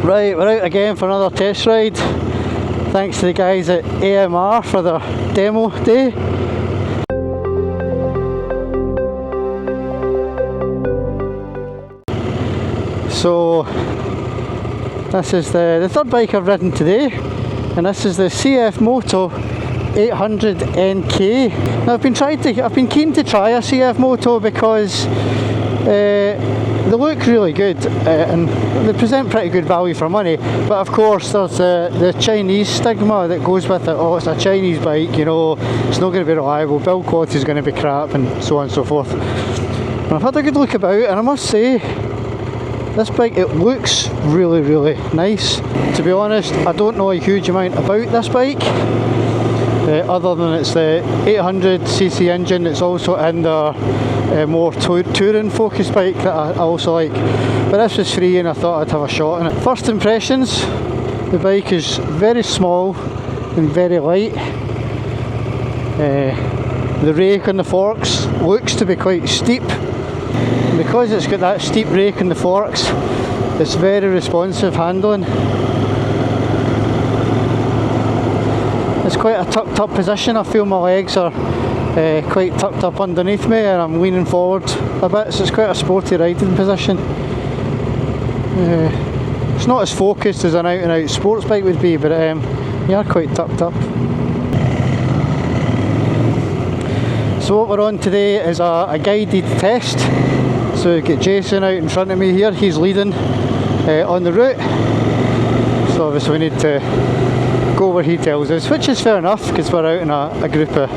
Right, we're out again for another test ride. Thanks to the guys at AMR for their demo day. So this is the third bike I've ridden today, and this is the CF Moto 800 NK. Now I've been keen to try a CF Moto because they look really good and they present pretty good value for money, but of course there's the Chinese stigma that goes with it. Oh, it's a Chinese bike, you know, it's not going to be reliable, build quality is going to be crap, and so on and so forth. And I've had a good look about, and I must say, this bike, it looks really, really nice. To be honest, I don't know a huge amount about this bike, other than it's the 800cc engine. It's also in the more touring focused bike that I also like. But this was free and I thought I'd have a shot in it. First impressions, the bike is very small and very light. The rake on the forks looks to be quite steep. And because it's got that steep rake on the forks, it's very responsive handling. It's quite a tucked up position. I feel my legs are quite tucked up underneath me and I'm leaning forward a bit, so it's quite a sporty riding position. It's not as focused as an out and out sports bike would be, but you are quite tucked up. So what we're on today is a guided test. So we've got Jason out in front of me here, he's leading on the route. So obviously we need to go where he tells us, which is fair enough because we're out in a group of,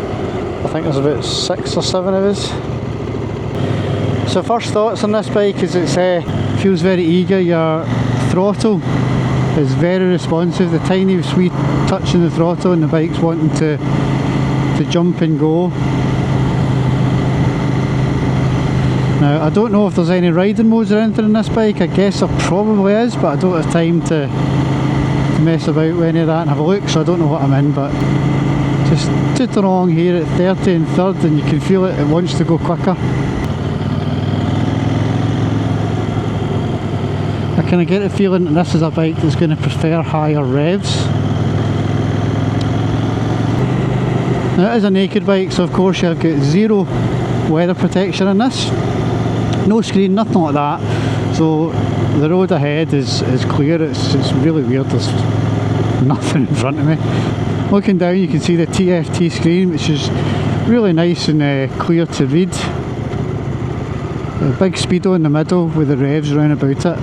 I think there's about 6 or 7 of us. So first thoughts on this bike is it feels very eager. Your throttle is very responsive, the tiniest wee touch in the throttle and the bike's wanting to jump and go. Now I don't know if there's any riding modes or anything in this bike. I guess there probably is, but I don't have time to mess about with any of that and have a look, so I don't know what I'm in, but just toot along here at 30 and 3rd and you can feel it wants to go quicker. I kind of get the feeling that this is a bike that's going to prefer higher revs. Now it is a naked bike, so of course you've got zero weather protection in this. No screen, nothing like that. So the road ahead is clear. It's really weird, there's nothing in front of me. Looking down you can see the TFT screen, which is really nice and clear to read. A big speedo in the middle with the revs round about it.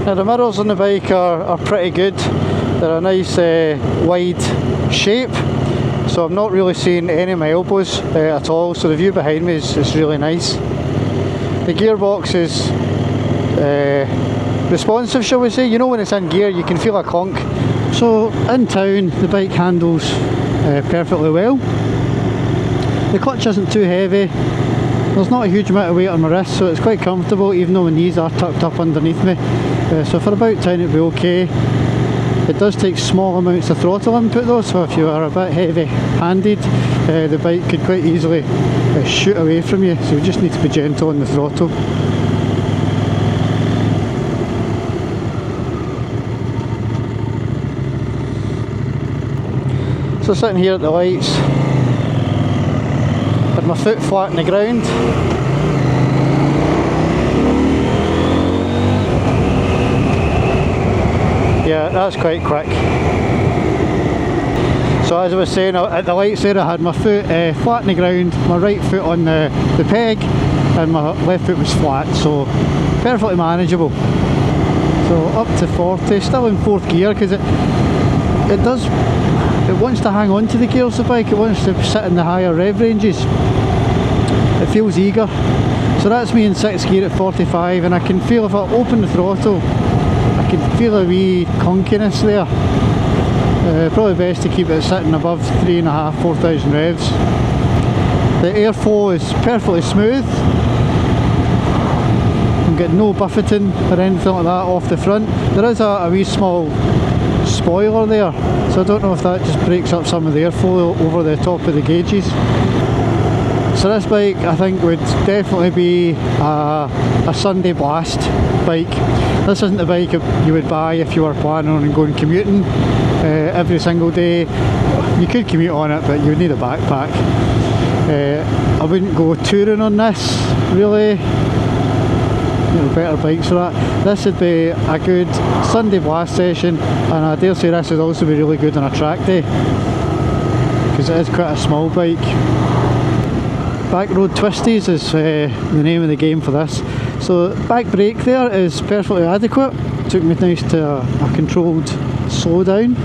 Now the mirrors on the bike are pretty good. They're a nice wide shape, so I'm not really seeing any of my elbows at all, so the view behind me is really nice. The gearbox is responsive, shall we say. You know, when it's in gear you can feel a clunk. So in town the bike handles perfectly well. The clutch isn't too heavy. There's not a huge amount of weight on my wrist, so it's quite comfortable even though my knees are tucked up underneath me. So for about town it'll be okay. It does take small amounts of throttle input though, so if you are a bit heavy handed, the bike could quite easily shoot away from you, so you just need to be gentle on the throttle. So sitting here at the lights, with my foot flat on the ground. Yeah, that's quite quick. So as I was saying, at the lights there I had my foot flat on the ground, my right foot on the peg, and my left foot was flat, so perfectly manageable. So up to 40, still in 4th gear, because it wants to hang on to the gears, the bike, it wants to sit in the higher rev ranges. It feels eager. So that's me in 6th gear at 45, and I can feel if I open the throttle, I can feel a wee clunkiness there. Probably best to keep it sitting above 3,500, 4,000 revs. The airflow is perfectly smooth. I'm getting no buffeting or anything like that off the front. There is a wee small spoiler there, so I don't know if that just breaks up some of the airflow over the top of the gauges. So this bike I think would definitely be a Sunday blast bike. This isn't the bike you would buy if you were planning on going commuting every single day. You could commute on it, but you would need a backpack. I wouldn't go touring on this, really. You know, better bikes for that. This would be a good Sunday blast session, and I dare say this would also be really good on a track day, because it is quite a small bike. Back road twisties is the name of the game for this. So back brake there is perfectly adequate. Took me nice to a controlled slow down.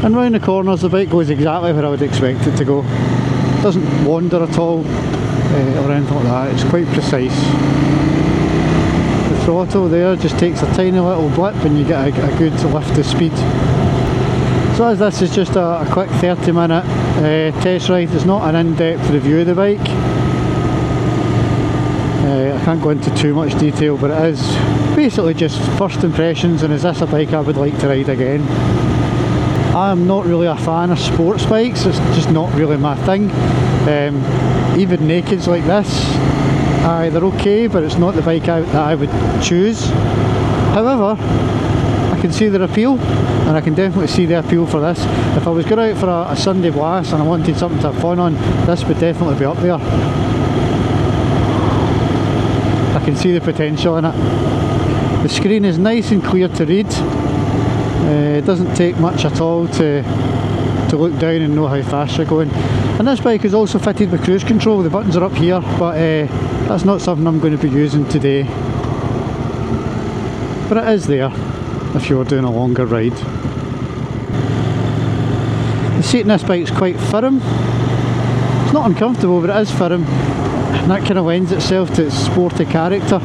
And round the corners the bike goes exactly where I would expect it to go. It doesn't wander at all or anything like that, it's quite precise. The throttle there just takes a tiny little blip and you get a good lift of speed. So as this is just a quick 30-minute test ride, it's not an in-depth review of the bike. I can't go into too much detail, but it is basically just first impressions, and is this a bike I would like to ride again. I am not really a fan of sports bikes, it's just not really my thing. Even nakeds like this, they're okay, but it's not the bike that I would choose. However, I can see their appeal, and I can definitely see the appeal for this. If I was going out for a Sunday blast and I wanted something to have fun on, this would definitely be up there. I can see the potential in it. The screen is nice and clear to read. It doesn't take much at all to look down and know how fast you're going. And this bike is also fitted with cruise control. The buttons are up here, but that's not something I'm going to be using today. But it is there if you were doing a longer ride. The seat in this bike is quite firm. It's not uncomfortable, but it is firm, and that kind of lends itself to its sporty character.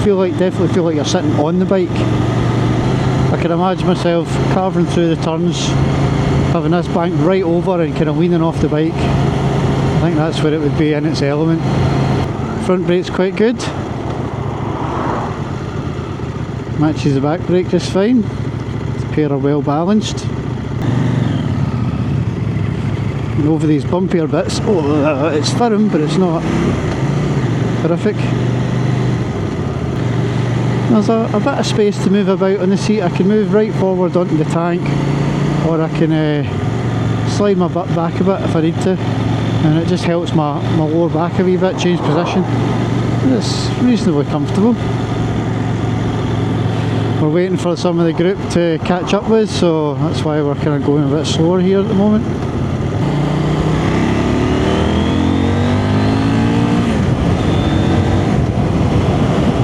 You definitely feel like you're sitting on the bike. I can imagine myself carving through the turns, having this bank right over and kind of leaning off the bike. I think that's where it would be in its element. Front brake's quite good. Matches the back brake just fine. The pair are well balanced. And over these bumpier bits, it's firm, but it's not horrific. There's a bit of space to move about on the seat. I can move right forward onto the tank, or I can slide my butt back a bit if I need to, and it just helps my lower back a wee bit, change position. It's reasonably comfortable. We're waiting for some of the group to catch up with, so that's why we're kind of going a bit slower here at the moment.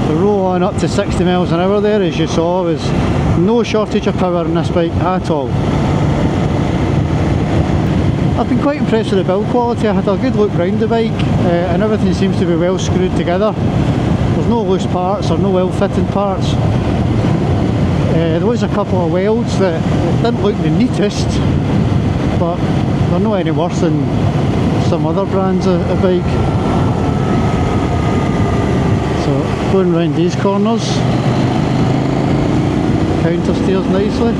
The roll on up to 60 miles an hour there, as you saw, was no shortage of power in this bike at all. I've been quite impressed with the build quality. I had a good look round the bike, and everything seems to be well screwed together. There's no loose parts or no ill-fitting parts. There was a couple of welds that didn't look the neatest, but they're not any worse than some other brands of bike. So going round these corners, counter steers nicely.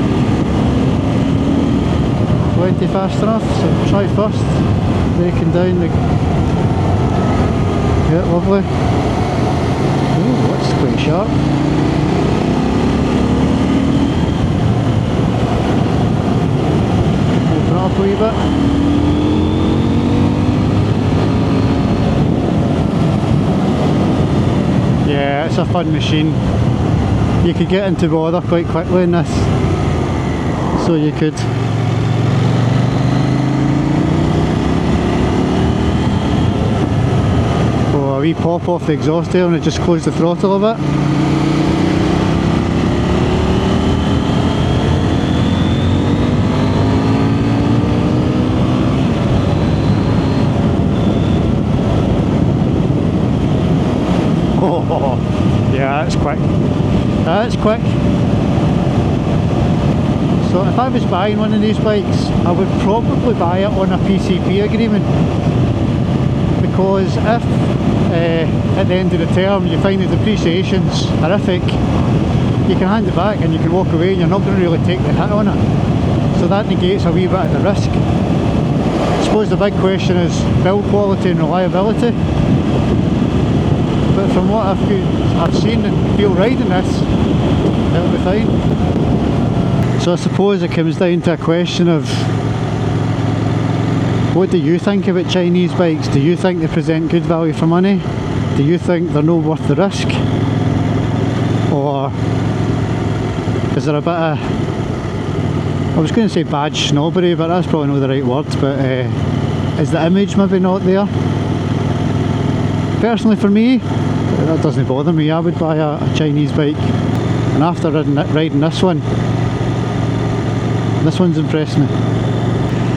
Plenty fast enough, so try first, braking down the... Yeah, lovely. Oh, that's quite sharp. Open up a wee bit. Yeah, it's a fun machine. You could get into bother quite quickly in this, so you could. A wee pop off the exhaust there and it just closed the throttle a bit. Oh, yeah, that's quick. That's quick. So if I was buying one of these bikes, I would probably buy it on a PCP agreement, because if at the end of the term you find the depreciation's horrific, you can hand it back and you can walk away and you're not going to really take the hit on it. So that negates a wee bit of the risk. suppose the big question is build quality and reliability. But from what I've seen and feel riding this, it'll be fine. So I suppose it comes down to a question of, what do you think about Chinese bikes? Do you think they present good value for money? Do you think they're not worth the risk? Or is there a bit of, I was going to say badge snobbery, but that's probably not the right word, but is the image maybe not there? Personally for me, that doesn't bother me. I would buy a Chinese bike, and after riding this one's impressed me.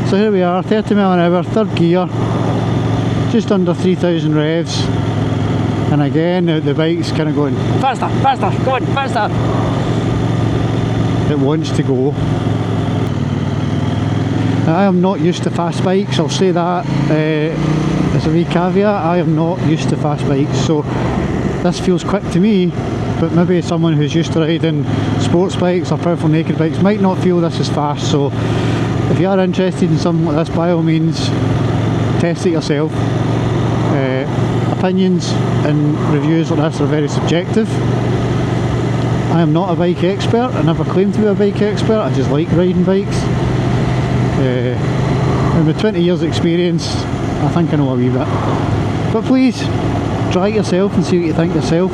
So here we are, 30 mile an hour, third gear, just under 3,000 revs, and again the bike's kind of going faster, faster, go on, faster. It wants to go. I am not used to fast bikes, I'll say that as a wee caveat. I am not used to fast bikes, so this feels quick to me, but maybe someone who's used to riding sports bikes or powerful naked bikes might not feel this is fast. So if you are interested in something like this, by all means test it yourself. Opinions and reviews like this are very subjective. I am not a bike expert, I never claim to be a bike expert, I just like riding bikes. And with 20 years experience, I think I know a wee bit. But please, try it yourself and see what you think yourself.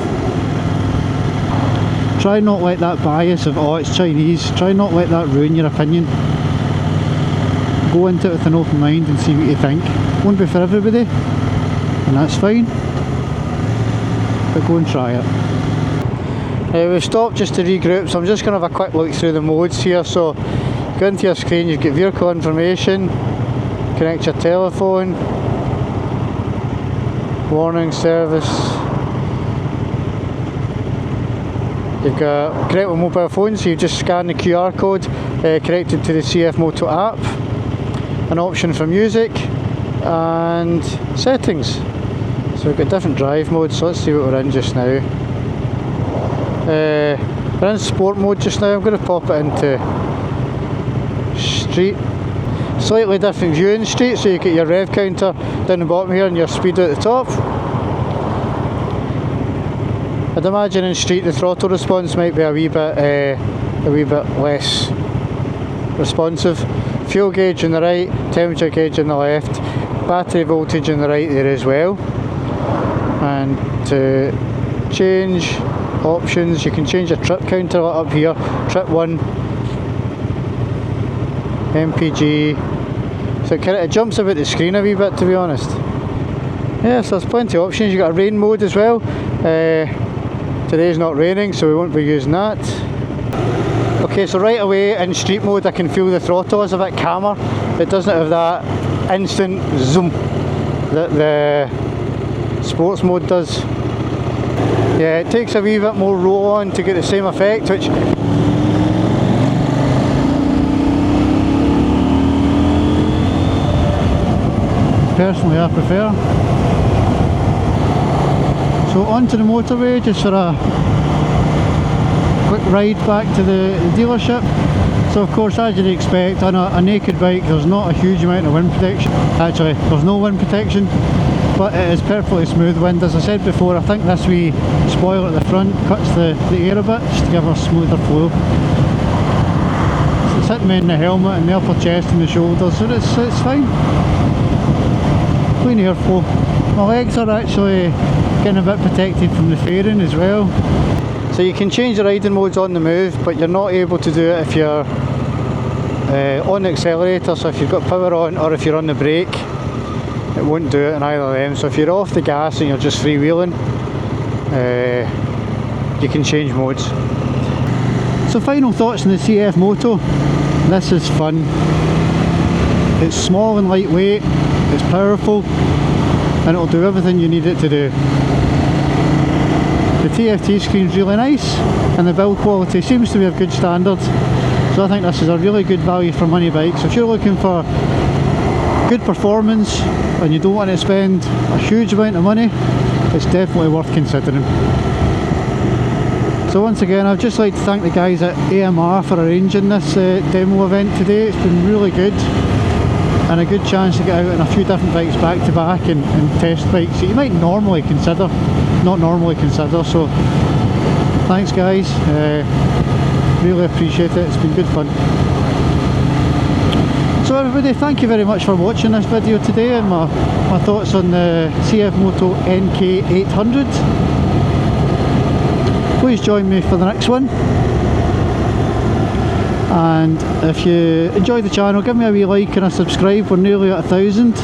Try not let that bias of, oh it's Chinese, try not let that ruin your opinion. Go into it with an open mind and see what you think. Won't be for everybody, and that's fine, but go and try it. We've stopped just to regroup, so I'm just going to have a quick look through the modes here. So go into your screen, you've got vehicle information, connect your telephone, warning service, you've got connect with mobile phone, so you just scan the QR code connected to the CF Moto app, an option for music and settings. So we've got different drive modes, so let's see what we're in just now. We're in sport mode just now. I'm going to pop it into street. Slightly different view in street, so you get your rev counter down the bottom here and your speed at the top. I'd imagine in street the throttle response might be a wee bit less responsive. Fuel gauge on the right, temperature gauge on the left, battery voltage on the right there as well. And to change options, you can change your trip counter up here, trip 1, MPG, so it jumps about the screen a wee bit, to be honest. Yeah, so there's plenty of options. You've got a rain mode as well. Today's not raining, so we won't be using that. Okay, so right away in street mode I can feel the throttle is a bit calmer. It doesn't have that instant zoom that the sports mode does. Yeah, it takes a wee bit more roll on to get the same effect, which personally I prefer. So onto the motorway just for a quick ride back to the dealership. So of course, as you'd expect, on a naked bike there's not a huge amount of wind protection. Actually, there's no wind protection, but it is perfectly smooth wind. As I said before, I think this wee spoiler at the front cuts the air a bit just to give a smoother flow. So it's hitting me in the helmet and the upper chest and the shoulders, so it's fine. Clean airflow. My legs are actually getting a bit protected from the fairing as well. So you can change the riding modes on the move, but you're not able to do it if you're on the accelerator. So if you've got power on or if you're on the brake, it won't do it in either of them. So if you're off the gas and you're just freewheeling, you can change modes. So final thoughts on the CF Moto. This is fun. It's small and lightweight, it's powerful, and it'll do everything you need it to do. The TFT screen's really nice, and the build quality seems to be of good standard. So I think this is a really good value for money bike. So if you're looking for good performance and you don't want to spend a huge amount of money, it's definitely worth considering. So once again, I'd just like to thank the guys at AMR for arranging this demo event today. It's been really good. and a good chance to get out on a few different bikes back to back and test bikes that you might normally consider, not normally consider. So thanks guys, really appreciate it, it's been good fun. So everybody, thank you very much for watching this video today and my thoughts on the CF Moto NK800. Please join me for the next one. And if you enjoy the channel, give me a wee like and a subscribe. We're nearly at 1,000.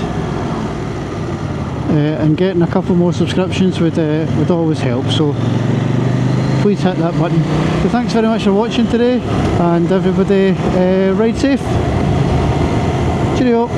And getting a couple more subscriptions would always help. So please hit that button. So thanks very much for watching today, and everybody ride safe. Cheerio.